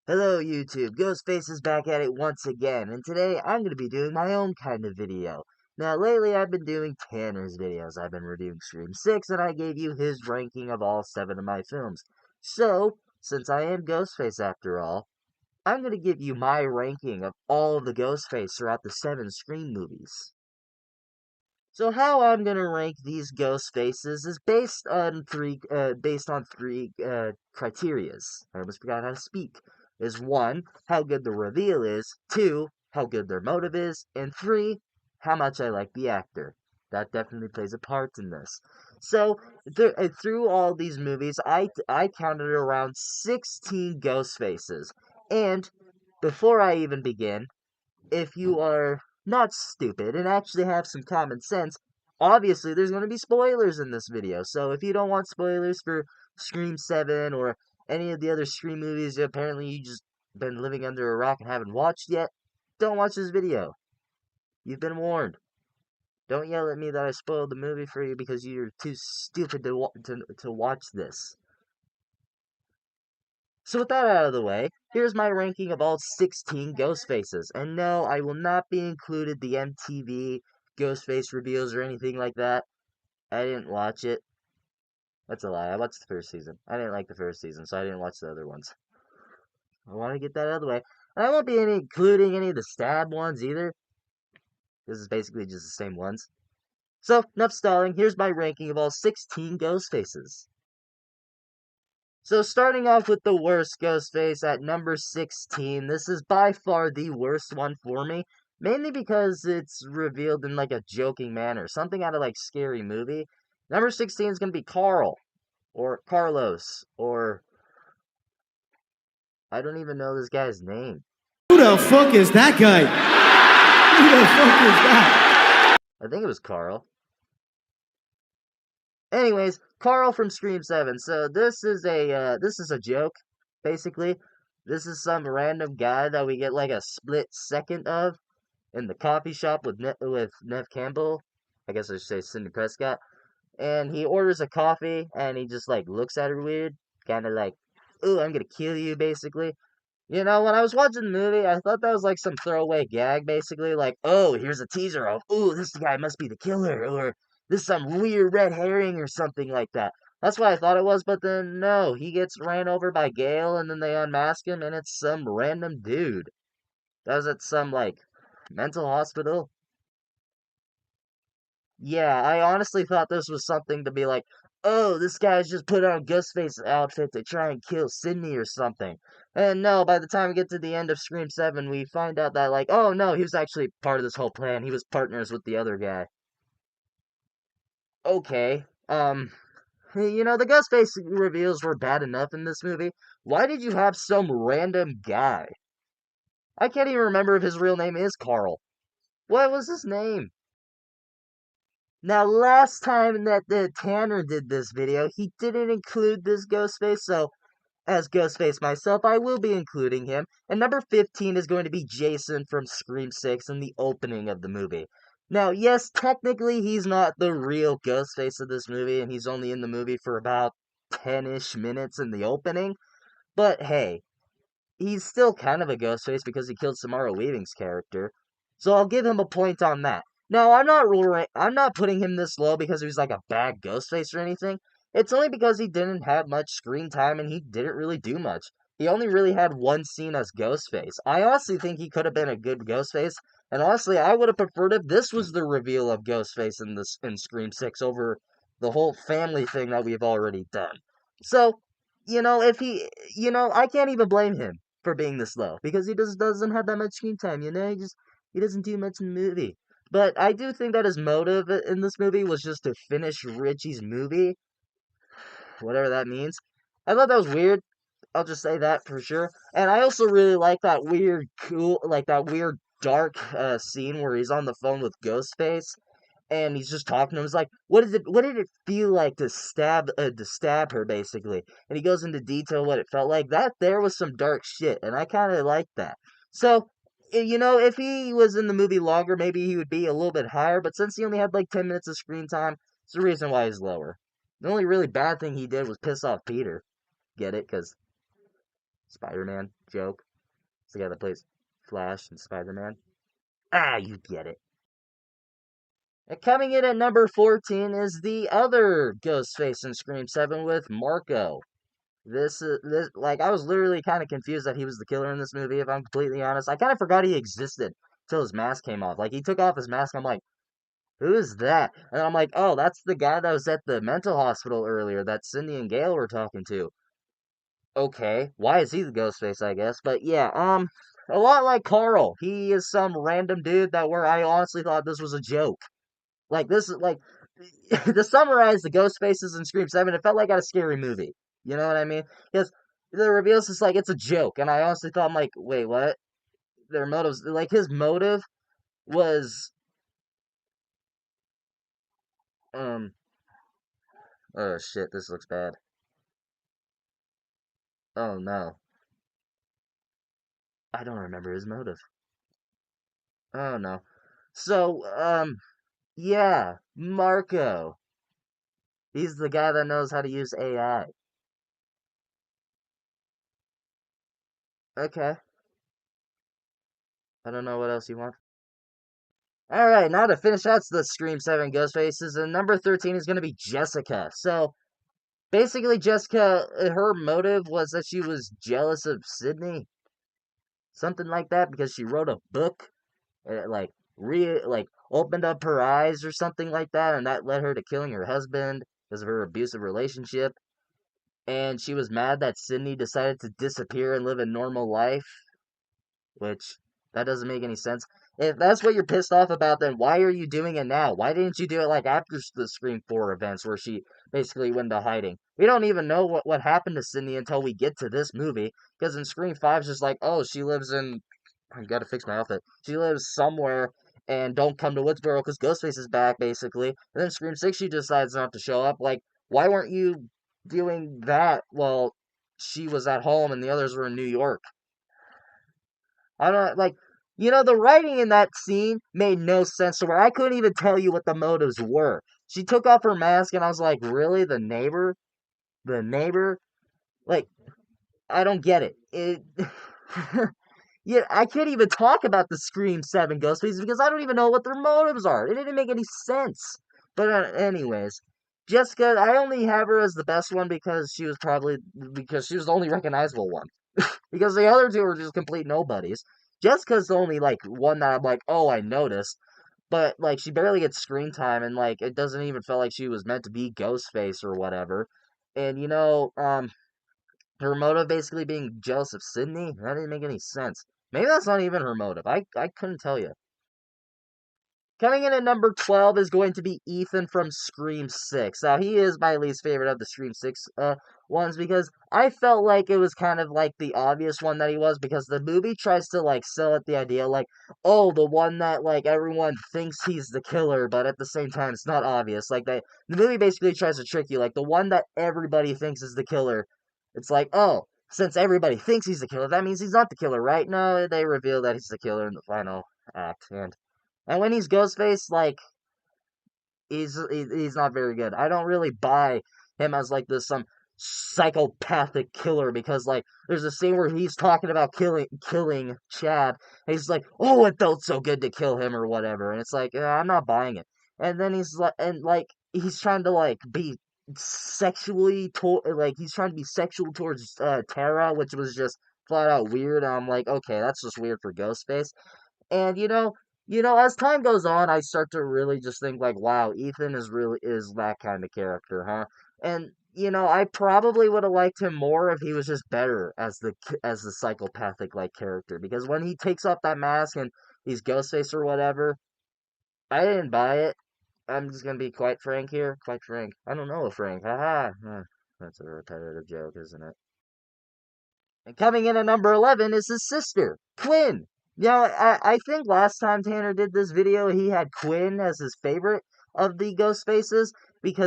Hello YouTube, Ghostface is back at it once again, and today I'm going to be doing my own kind of video. Now lately I've been doing Tanner's videos. I've been reviewing Scream 6 and I gave you his ranking of all 7 of my films. So, since I am Ghostface after all, I'm going to give you my ranking of all of the Ghostface throughout the 7 Scream movies. So how I'm gonna rank these ghost faces is based on three criterias. I almost forgot how to speak. Is one, how good the reveal is. Two, how good their motive is. And three, how much I like the actor. That definitely plays a part in this. So through all these movies, I counted around 16 ghost faces. And before I even begin, if you are not stupid and actually have some common sense, obviously there's going to be spoilers in this video. So if you don't want spoilers for Scream 7 or any of the other Scream movies that apparently you just been living under a rock and haven't watched yet, don't watch this video. You've been warned. Don't yell at me that I spoiled the movie for you because you're too stupid to watch this. So with that out of the way, here's my ranking of all 16 Ghostfaces. And no, I will not be included the MTV Ghostface reveals or anything like that. I didn't watch it. That's a lie. I watched the first season. I didn't like the first season, so I didn't watch the other ones. I want to get that out of the way. And I won't be including any of the stab ones either. This is basically just the same ones. So, enough stalling. Here's my ranking of all 16 Ghostfaces. So starting off with the worst Ghostface at number 16, this is by far the worst one for me, mainly because it's revealed in like a joking manner, something out of like Scary Movie. Number 16 is going to be Carl, or Carlos, or I don't even know this guy's name. Who the fuck is that guy? Who the fuck is that? I think it was Carl. Anyways, Carl from Scream 7. So this is a joke, basically. This is some random guy that we get like a split second of in the coffee shop with Nev Campbell. I guess I should say Sidney Prescott. And he orders a coffee and he just like looks at her weird, kind of like, "Ooh, I'm gonna kill you," basically. You know, when I was watching the movie, I thought that was like some throwaway gag, basically, like, "Oh, here's a teaser of, ooh, this guy must be the killer," or "this is some weird red herring," or something like that. That's what I thought it was, but then no, he gets ran over by Gale, and then they unmask him, and it's some random dude. That was at some like mental hospital. Yeah, I honestly thought this was something to be like, "Oh, this guy's just put on Ghostface's outfit to try and kill Sydney or something." And no, by the time we get to the end of Scream 7, we find out that, like, oh no, he was actually part of this whole plan. He was partners with the other guy. Okay, the Ghostface reveals were bad enough in this movie. Why did you have some random guy? I can't even remember if his real name is Carl. What was his name? Now, last time that the Tanner did this video, he didn't include this Ghostface, so as Ghostface myself, I will be including him. And number 15 is going to be Jason from Scream 6 in the opening of the movie. Now, yes, technically he's not the real Ghostface of this movie, and he's only in the movie for about 10-ish minutes in the opening, but hey, he's still kind of a Ghostface because he killed Samara Weaving's character. So I'll give him a point on that. Now, I'm not putting him this low because he was like a bad Ghostface or anything. It's only because he didn't have much screen time and he didn't really do much. He only really had one scene as Ghostface. I honestly think he could have been a good Ghostface, and honestly, I would have preferred if this was the reveal of Ghostface in Scream 6 over the whole family thing that we've already done. So, if I can't even blame him for being this low because he just doesn't have that much screen time. He doesn't do much in the movie. But I do think that his motive in this movie was just to finish Richie's movie, whatever that means. I thought that was weird. I'll just say that for sure. And I also really like that weird dark scene where he's on the phone with Ghostface and he's just talking to him. He's like, what did it feel like to stab her, basically? And he goes into detail what it felt like. That there was some dark shit, and I kind of like that. So, if he was in the movie longer, maybe he would be a little bit higher, but since he only had like 10 minutes of screen time, it's the reason why he's lower. The only really bad thing he did was piss off Peter. Get it? Because Spider-Man joke. It's the guy that plays Flash and Spider-Man. Ah, you get it. And coming in at number 14 is the other Ghostface in Scream 7 with Marco. This like I was literally kind of confused that he was the killer in this movie. If I'm completely honest, I kind of forgot he existed till his mask came off. Like he took off his mask, I'm like, who is that? And I'm like, oh, that's the guy that was at the mental hospital earlier that Cindy and Gail were talking to. Okay, why is he the Ghostface? I guess, but yeah, a lot like Carl. He is some random dude that where I honestly thought this was a joke. Like this is like to summarize the ghost faces in Scream 7, it felt like a scary movie. You know what I mean? Because the reveals is like it's a joke, and I honestly thought I'm like, wait, what? Their motives like his motive was um oh shit, this looks bad. Oh no. I don't remember his motive. Oh no. So, yeah, Marco. He's the guy that knows how to use AI. Okay. I don't know what else you want. All right, now to finish out the Scream 7 Ghost Faces, and number 13 is going to be Jessica. So, basically, Jessica, her motive was that she was jealous of Sydney, something like that, because she wrote a book, and it, like, opened up her eyes or something like that, and that led her to killing her husband because of her abusive relationship. And she was mad that Sydney decided to disappear and live a normal life, which that doesn't make any sense. If that's what you're pissed off about, then why are you doing it now? Why didn't you do it like after the Scream 4 events where she basically went into hiding? We don't even know what happened to Sydney until we get to this movie, because in Scream 5 it's just like, oh, she lives in. I gotta fix my outfit. She lives somewhere, and don't come to Woodsboro because Ghostface is back, basically. And then Scream 6, she decides not to show up. Like, why weren't you doing that while she was at home and the others were in New York? I don't like, the writing in that scene made no sense to where I couldn't even tell you what the motives were. She took off her mask, and I was like, really, the neighbor, like, I don't get it. It, yeah, I can't even talk about the Scream 7 Ghostface because I don't even know what their motives are. It didn't make any sense. But anyways, Jessica, I only have her as the best one because she was the only recognizable one. Because the other two are just complete nobodies. Jessica's the only like one that I'm like, oh, I noticed, but like she barely gets screen time, and like it doesn't even feel like she was meant to be Ghostface or whatever. And her motive basically being jealous of Sydney, that didn't make any sense. Maybe that's not even her motive. I couldn't tell you. Coming in at number 12 is going to be Ethan from Scream 6. Now, he is my least favorite of the Scream 6 ones because I felt like it was kind of like the obvious one that he was because the movie tries to like sell it the idea like, oh, the one that like everyone thinks he's the killer, but at the same time it's not obvious. Like the movie basically tries to trick you, like the one that everybody thinks is the killer. It's like, oh, since everybody thinks he's the killer, that means he's not the killer, right? No, they reveal that he's the killer in the final act, and when he's Ghostface, like he's not very good. I don't really buy him as like this some psychopathic killer because like there's a scene where he's talking about killing Chad. And he's like, oh, it felt so good to kill him or whatever, and it's like I'm not buying it. And then he's trying to like be like he's trying to be sexual towards Tara, which was just flat out weird. And I'm like, okay, that's just weird for Ghostface. And as time goes on, I start to really just think like, wow, Ethan is that kind of character, huh? And I probably would have liked him more if he was just better as the psychopathic like character. Because when he takes off that mask and he's Ghostface or whatever, I didn't buy it. I'm just gonna be quite frank here. Quite frank. I don't know a Frank. Haha. That's a repetitive joke, isn't it? And coming in at number 11 is his sister, Quinn. I think last time Tanner did this video, he had Quinn as his favorite of the ghost faces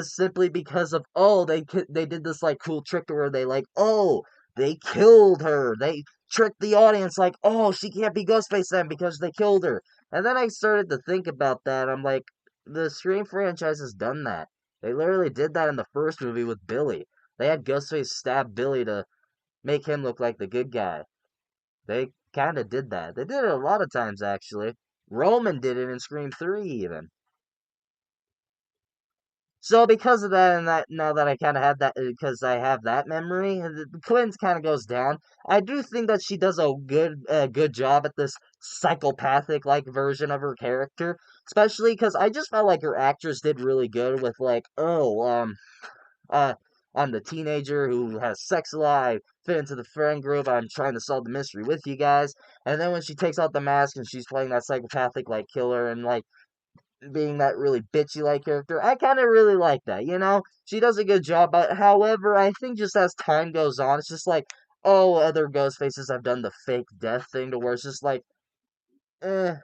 simply because of, oh, they did this like cool trick to where they like, oh, they killed her. They tricked the audience like, oh, she can't be Ghostface then because they killed her. And then I started to think about that. I'm like, the Scream franchise has done that. They literally did that in the first movie with Billy. They had Ghostface stab Billy to make him look like the good guy. They kind of did that. They did it a lot of times, actually. Roman did it in Scream 3, even. So because of that, and that now that I kind of have that, because I have that memory, the Quinn's kind of goes down. I do think that she does a good job at this psychopathic like version of her character, especially because I just felt like her actress did really good with like, uh, I'm the teenager who has sex a lot. I fit into the friend group. I'm trying to solve the mystery with you guys. And then when she takes out the mask and she's playing that psychopathic like killer and like being that really bitchy like character. I kind of really like that, you know? She does a good job, but however, I think just as time goes on, it's just like, oh, other ghost faces have done the fake death thing to where it's just like, eh.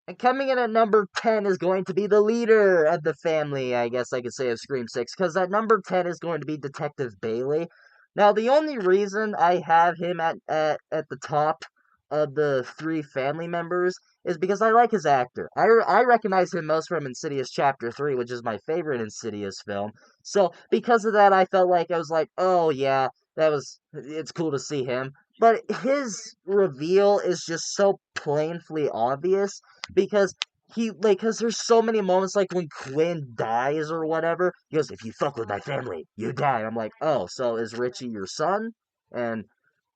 And coming in at number 10 is going to be the leader of the family, I guess I could say, of Scream 6, because at number 10 is going to be Detective Bailey. Now, the only reason I have him at the top of the three family members is because I like his actor. I recognize him most from Insidious Chapter 3, which is my favorite Insidious film. So, because of that, I felt like I was like, oh, yeah, it's cool to see him. But his reveal is just so plainly obvious because because there's so many moments like when Quinn dies or whatever. He goes, "If you fuck with my family, you die." I'm like, "Oh, so is Richie your son?" And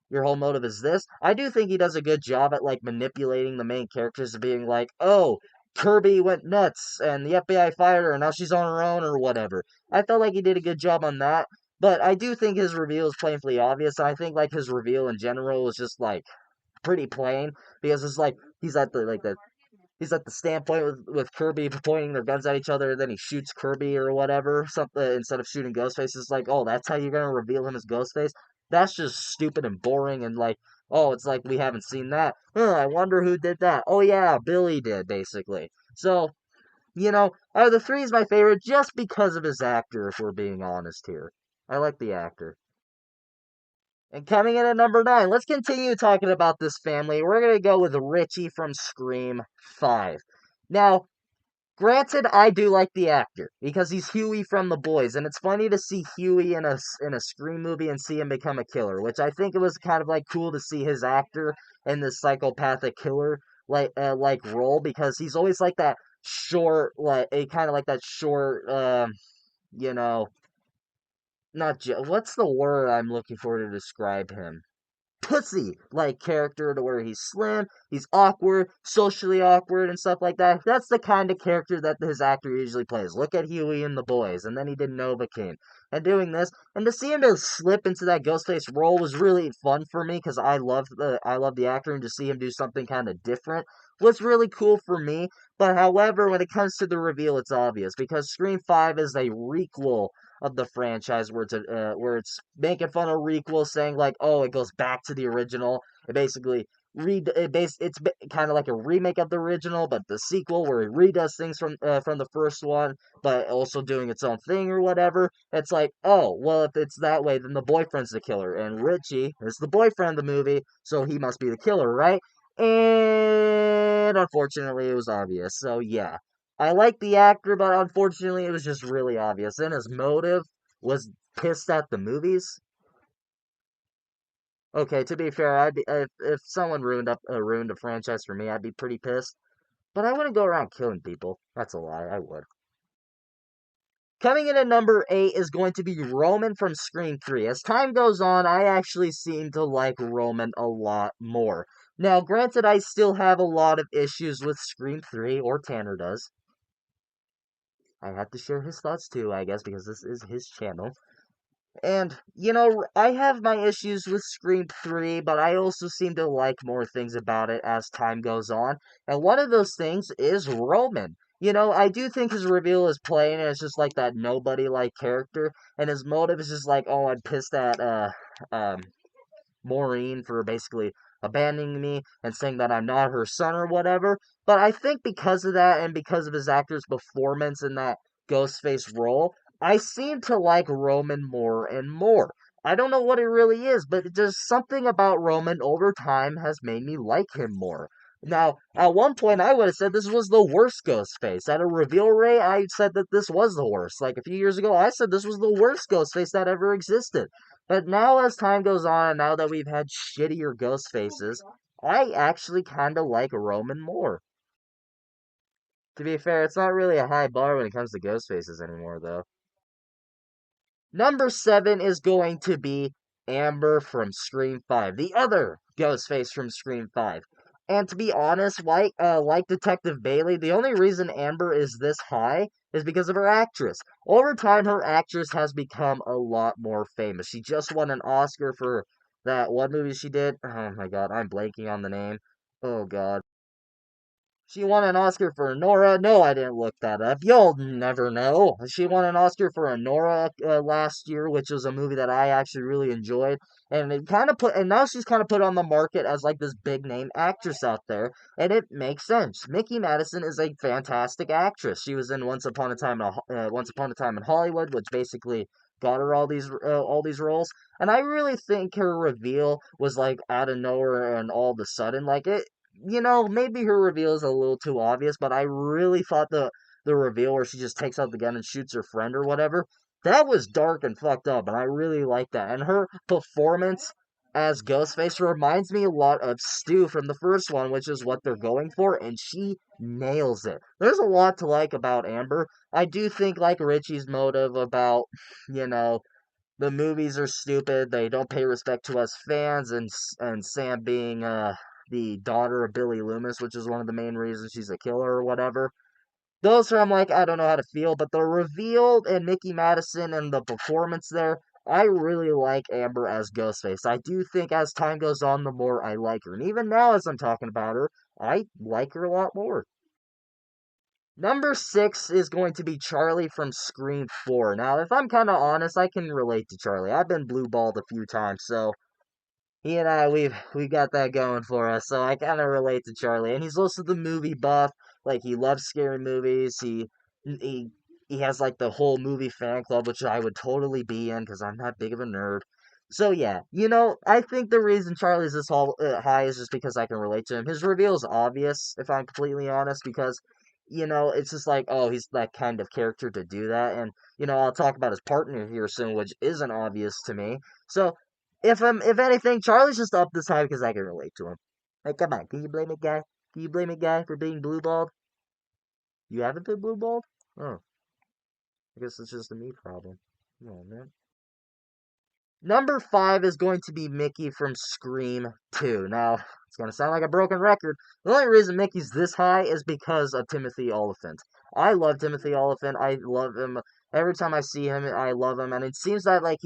your whole motive is this. I do think he does a good job at like manipulating the main characters to being like, "Oh, Kirby went nuts and the FBI fired her and now she's on her own or whatever." I felt like he did a good job on that. But I do think his reveal is plainly obvious, and I think like his reveal in general is just like pretty plain because it's like he's at the standpoint with Kirby pointing their guns at each other, and then he shoots Kirby or whatever, something instead of shooting Ghostface. It's like, oh, that's how you're gonna reveal him as Ghostface. That's just stupid and boring, and like, oh, it's like we haven't seen that. I wonder who did that. Oh yeah, Billy did basically. So out of the three is my favorite just because of his actor. If we're being honest here, I like the actor. And coming in at number 9, let's continue talking about this family. We're going to go with Richie from Scream 5. Now, granted, I do like the actor because he's Huey from The Boys, and it's funny to see Huey in a Scream movie and see him become a killer, which I think it was kind of like cool to see his actor in this psychopathic killer like role because he's always like that short like a kind of like that short you know what's the word I'm looking for to describe him? Pussy like character to where he's slim, he's awkward, socially awkward, and stuff like that. That's the kind of character that his actor usually plays. Look at Huey in The Boys, and then he did Novocaine. And doing this, and to see him to slip into that Ghostface role was really fun for me because I love the actor, and to see him do something kind of different was really cool for me. But however, when it comes to the reveal, it's obvious because Scream 5 is a requel of the franchise where it's making fun of requels, saying like, oh, it goes back to the original. It basically it's kind of like a remake of the original, but the sequel where it redoes things from the first one, but also doing its own thing or whatever. It's like, oh, well, if it's that way, then the boyfriend's the killer, and Richie is the boyfriend of the movie, so he must be the killer, right? And unfortunately, it was obvious. So yeah, I like the actor, but unfortunately, it was just really obvious. And his motive was pissed at the movies. Okay, to be fair, if someone ruined a franchise for me, I'd be pretty pissed. But I wouldn't go around killing people. That's a lie. I would. Coming in at number 8 is going to be Roman from Scream 3. As time goes on, I actually seem to like Roman a lot more. Now, granted, I still have a lot of issues with Scream 3, or Tanner does. I have to share his thoughts too, I guess, because this is his channel. And, I have my issues with Scream 3, but I also seem to like more things about it as time goes on. And one of those things is Roman. I do think his reveal is plain, and it's just like that nobody like character. And his motive is just like, oh, I'm pissed at, um, Maureen for basically abandoning me and saying that I'm not her son or whatever. But I think because of that and because of his actor's performance in that Ghostface role, I seem to like Roman more and more. I don't know what it really is, but just something about Roman over time has made me like him more. Now, at one point, I would have said this was the worst Ghostface. At a reveal rate, I said that this was the worst. Like a few years ago, I said this was the worst Ghostface that ever existed. But now, as time goes on, and now that we've had shittier ghost faces, I actually kind of like Roman more. To be fair, it's not really a high bar when it comes to ghost faces anymore, though. Number seven is going to be Amber from Scream 5, the other Ghostface from Scream 5. And to be honest, like Detective Bailey, the only reason Amber is this high is because of her actress. Over time, her actress has become a lot more famous. She just won an Oscar for that one movie she did. Oh my god, I'm blanking on the name. Oh god. She won an Oscar for Nora. No, I didn't look that up. You'll never know. She won an Oscar for Nora last year, which was a movie that I actually really enjoyed. And it kind of put, and now she's kind of put on the market as like this big name actress out there, and it makes sense. Mickey Madison is a fantastic actress. She was in Once Upon a Time in Hollywood, which basically got her all these roles. And I really think her reveal was like out of nowhere and all of a sudden, like maybe her reveal is a little too obvious, but I really thought the reveal where she just takes out the gun and shoots her friend or whatever, that was dark and fucked up, and I really like that. And her performance as Ghostface reminds me a lot of Stu from the first one, which is what they're going for, and she nails it. There's a lot to like about Amber. I do think like Richie's motive about, you know, the movies are stupid. They don't pay respect to us fans, and Sam being the daughter of Billy Loomis, which is one of the main reasons she's a killer or whatever. Those are I'm like I don't know how to feel, but the reveal and Mickey Madison and the performance there, I really like Amber as Ghostface. I do think as time goes on, the more I like her, and even now as I'm talking about her, I like her a lot more. Number six is going to be Charlie from Scream 4. Now, if I'm kind of honest, I can relate to Charlie. I've been blue balled a few times, so he and I we got that going for us. So I kind of relate to Charlie, and he's also the movie buff. Like he loves scary movies. He he has like the whole movie fan club, which I would totally be in because I'm not big of a nerd. So yeah, I think the reason Charlie's high is just because I can relate to him. His reveal is obvious, if I'm completely honest, because it's just like, oh, he's that kind of character to do that, and I'll talk about his partner here soon, which isn't obvious to me. So if anything, Charlie's just up this high because I can relate to him. Like, come on, can you blame a guy? Can you blame a guy for being blue balled? You haven't been blue balled? Oh, I guess it's just a me problem. Come on, man. Number five is going to be Mickey from Scream 2. Now, it's going to sound like a broken record. The only reason Mickey's this high is because of Timothy Oliphant. I love Timothy Oliphant. I love him. Every time I see him, I love him. And it seems that like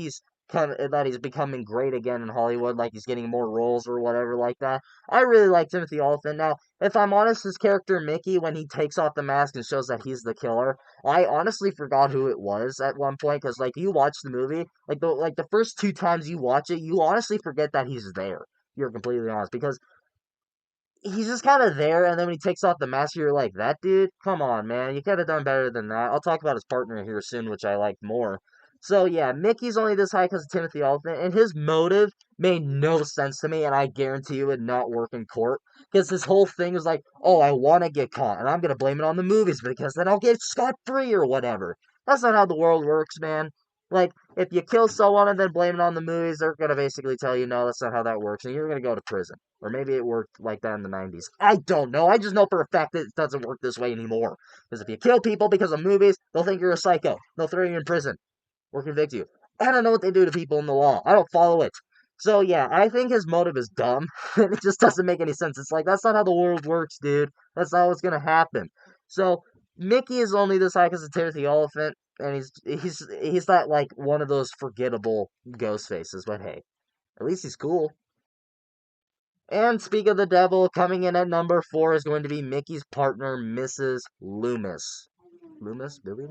that he's becoming great again in Hollywood, like he's getting more roles or whatever like that. I really like Timothy Oliphant. Now, if I'm honest, his character Mickey, when he takes off the mask and shows that he's the killer, I honestly forgot who it was at one point because like you watch the movie, like the first two times you watch it, you honestly forget that he's there. You're completely honest because he's just kind of there, and then when he takes off the mask, you're like, that dude, come on, man, you could have done better than that. I'll talk about his partner here soon, which I like more. So yeah, Mickey's only this high because of Timothy Olyphant, and his motive made no sense to me, and I guarantee you it would not work in court because his whole thing is like, oh, I want to get caught, and I'm gonna blame it on the movies because then I'll get scot free or whatever. That's not how the world works, man. Like, if you kill someone and then blame it on the movies, they're gonna basically tell you, no, that's not how that works, and you're gonna go to prison. Or maybe it worked like that in the 90s. I don't know. I just know for a fact that it doesn't work this way anymore. Because if you kill people because of movies, they'll think you're a psycho. They'll throw you in prison or convict you. I don't know what they do to people in the law. I don't follow it. So yeah, I think his motive is dumb. It just doesn't make any sense. It's like that's not how the world works, dude. That's not what's gonna happen. So Mickey is only this high because of Timothy Oliphant, and he's not like one of those forgettable ghost faces. But hey, at least he's cool. And speak of the devil, coming in at number four is going to be Mickey's partner, Mrs. Loomis. Loomis? Billy?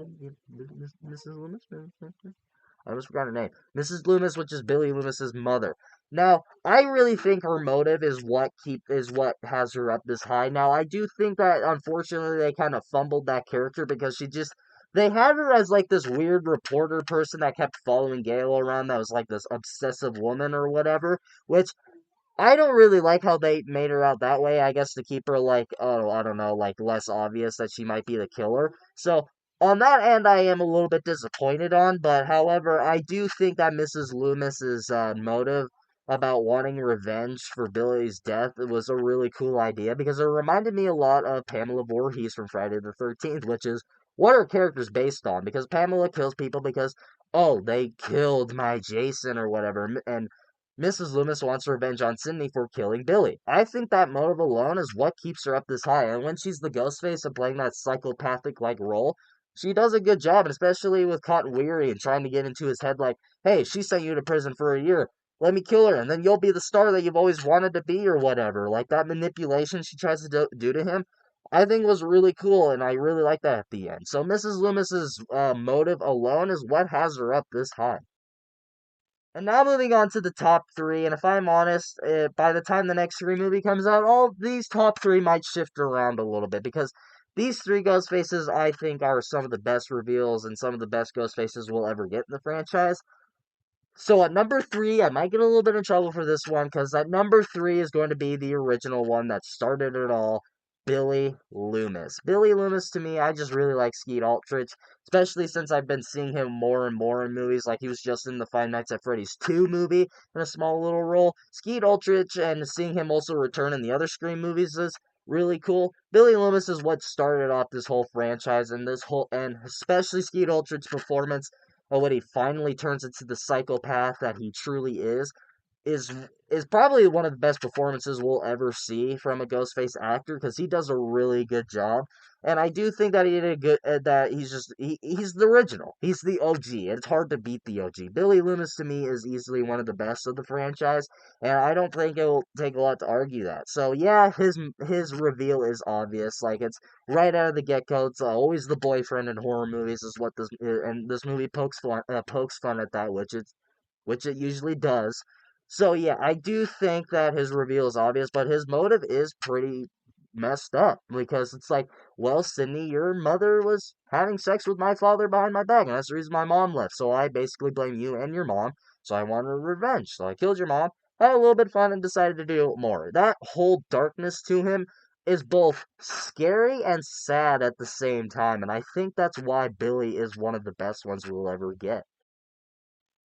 Mrs. Loomis? I almost forgot her name. Mrs. Loomis, which is Billy Loomis's mother. Now, I really think her motive is what has her up this high. Now, I do think that unfortunately they kind of fumbled that character because they had her as like this weird reporter person that kept following Gale around that was like this obsessive woman or whatever, which I don't really like how they made her out that way. I guess to keep her like, oh, I don't know, like less obvious that she might be the killer. So On that end, I am a little bit disappointed on, but however, I do think that Mrs. Loomis's motive about wanting revenge for Billy's death was a really cool idea because it reminded me a lot of Pamela Voorhees from Friday the 13th, which is what her character's based on. Because Pamela kills people because, oh, they killed my Jason or whatever, and Mrs. Loomis wants revenge on Sydney for killing Billy. I think that motive alone is what keeps her up this high, and when she's the Ghostface and playing that psychopathic like role, she does a good job, and especially with Cotton Weary and trying to get into his head like, hey, she sent you to prison for a year. Let me kill her, and then you'll be the star that you've always wanted to be, or whatever. Like that manipulation she tries to do to him, I think was really cool, and I really like that at the end. So Mrs. Loomis's motive alone is what has her up this high. And now moving on to the top three, and if I'm honest, by the time the next Scream movie comes out, all these top three might shift around a little bit because these three ghost faces I think are some of the best reveals and some of the best ghost faces we'll ever get in the franchise. So at number three, I might get a little bit in trouble for this one because at number three is going to be the original one that started it all, Billy Loomis. Billy Loomis, to me, I just really like Skeet Ulrich, especially since I've been seeing him more and more in movies. Like he was just in the Five Nights at Freddy's 2 movie in a small little role. Skeet Ulrich and seeing him also return in the other Scream movies is really cool. Billy Loomis is what started off this whole franchise and especially Skeet Ulrich's performance but when he finally turns into the psychopath that he truly is is probably one of the best performances we'll ever see from a Ghostface actor because he does a really good job. And I do think that he did a good that he's the original. He's the OG. It's hard to beat the OG. Billy Loomis to me is easily one of the best of the franchise, and I don't think it will take a lot to argue that. So yeah, his reveal is obvious. Like it's right out of the get go. It's always the boyfriend in horror movies is what this and this movie pokes fun at that, which it usually does. So yeah, I do think that his reveal is obvious, but his motive is pretty messed up because it's like, well, Sydney, your mother was having sex with my father behind my back, and that's the reason my mom left. So I basically blame you and your mom. So I wanted revenge. So I killed your mom, had a little bit of fun, and decided to do more. That whole darkness to him is both scary and sad at the same time, and I think that's why Billy is one of the best ones we'll ever get.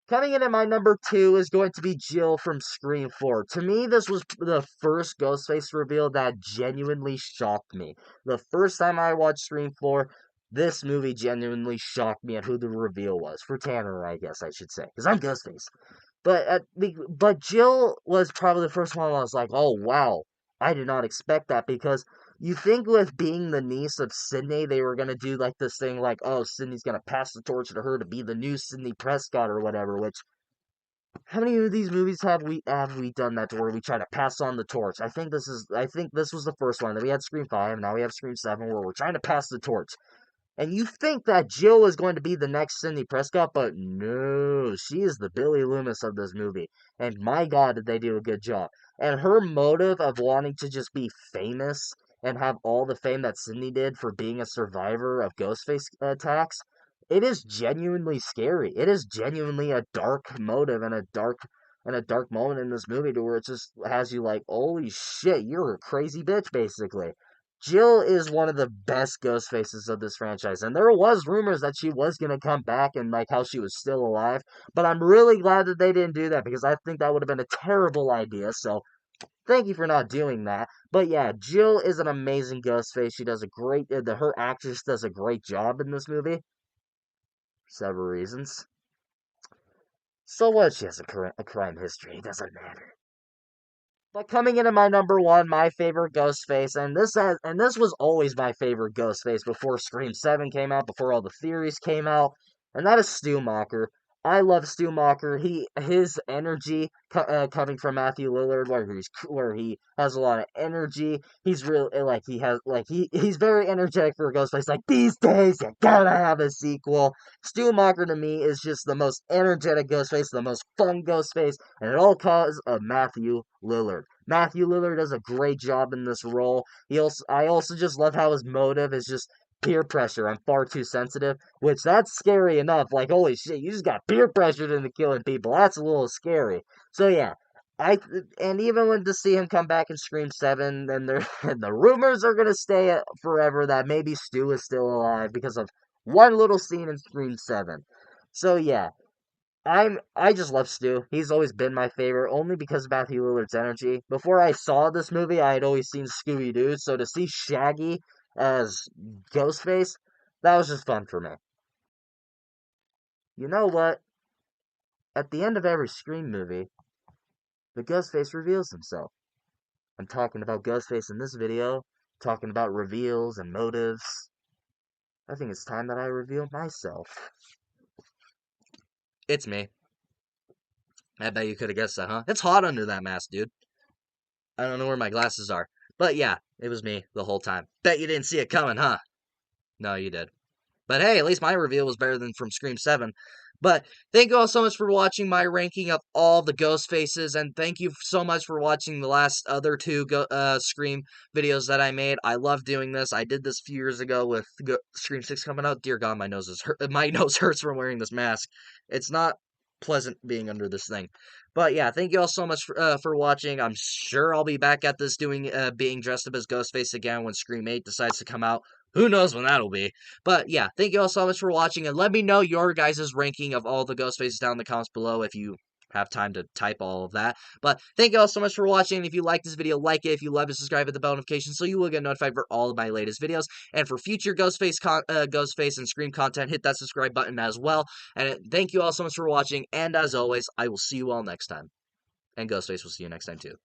Coming in at my number two is going to be Jill from Scream 4. To me, this was the first Ghostface reveal that genuinely shocked me. The first time I watched Scream 4, this movie genuinely shocked me at who the reveal was. For Tanner, I guess I should say. Because I'm Ghostface. But Jill was probably the first one I was like, oh wow, I did not expect that because you think with being the niece of Sydney, they were gonna do like this thing like, oh, Sydney's gonna pass the torch to her to be the new Sydney Prescott or whatever. Which how many of these movies have we done that to where we try to pass on the torch? I think this was the first one. Then we had Scream 5, now we have Scream 7 where we're trying to pass the torch. And you think that Jill is going to be the next Sidney Prescott, but no, she is the Billy Loomis of this movie. And my God, did they do a good job. And her motive of wanting to just be famous and have all the fame that Sidney did for being a survivor of Ghostface attacks, it is genuinely scary. It is genuinely a dark motive and a dark moment in this movie to where it just has you like, holy shit, you're a crazy bitch, basically. Jill is one of the best ghost faces of this franchise, and there was rumors that she was gonna come back and like how she was still alive. But I'm really glad that they didn't do that because I think that would have been a terrible idea. So thank you for not doing that. But yeah, Jill is an amazing ghost face. She does a great. Her actress does a great job in this movie. For several reasons. So what? She has a crime history. It doesn't matter. But coming in at my number one, my favorite Ghostface, and this was always my favorite Ghostface before Scream 7 came out, before all the theories came out, and that is Stu Macher. I love Stu Macher. His energy coming from Matthew Lillard, where he has a lot of energy. He's real like he has like he's very energetic for a Ghostface. Like these days, you gotta have a sequel. Stu Macher to me is just the most energetic Ghostface, the most fun Ghostface, and it all cause of Matthew Lillard. Matthew Lillard does a great job in this role. I also just love how his motive is just peer pressure. I'm far too sensitive, which that's scary enough. Like, holy shit, you just got peer pressured into killing people. That's a little scary. So yeah, I and even when to see him come back in Scream 7, and the rumors are gonna stay forever that maybe Stu is still alive because of one little scene in Scream 7. So yeah, I just love Stu. He's always been my favorite, only because of Matthew Lillard's energy. Before I saw this movie, I had always seen Scooby Doo, so to see Shaggy as Ghostface, that was just fun for me. You know what? At the end of every Scream movie, the Ghostface reveals himself. I'm talking about Ghostface in this video, talking about reveals and motives. I think it's time that I reveal myself. It's me. I bet you could have guessed that, huh? It's hot under that mask, dude. I don't know where my glasses are. But yeah, it was me the whole time. Bet you didn't see it coming, huh? No, you did. But hey, at least my reveal was better than from Scream 7. But thank you all so much for watching my ranking of all the Ghost Faces, and thank you so much for watching the last other two Scream videos that I made. I love doing this. I did this a few years ago with Scream 6 coming out. Dear God, my nose is my nose hurts from wearing this mask. It's not pleasant being under this thing. But yeah, thank you all so much for watching. I'm sure I'll be back at this doing being dressed up as Ghostface again when Scream 8 decides to come out. Who knows when that'll be. But yeah, thank you all so much for watching, and let me know your guys' ranking of all the Ghost Faces down in the comments below if you have time to type all of that. But thank you all so much for watching, and if you like this video, like it. If you love it, subscribe, hit the bell notification so you will get notified for all of my latest videos. And for future Ghostface and Scream content, hit that subscribe button as well. And thank you all so much for watching, and as always, I will see you all next time. And Ghostface will see you next time too.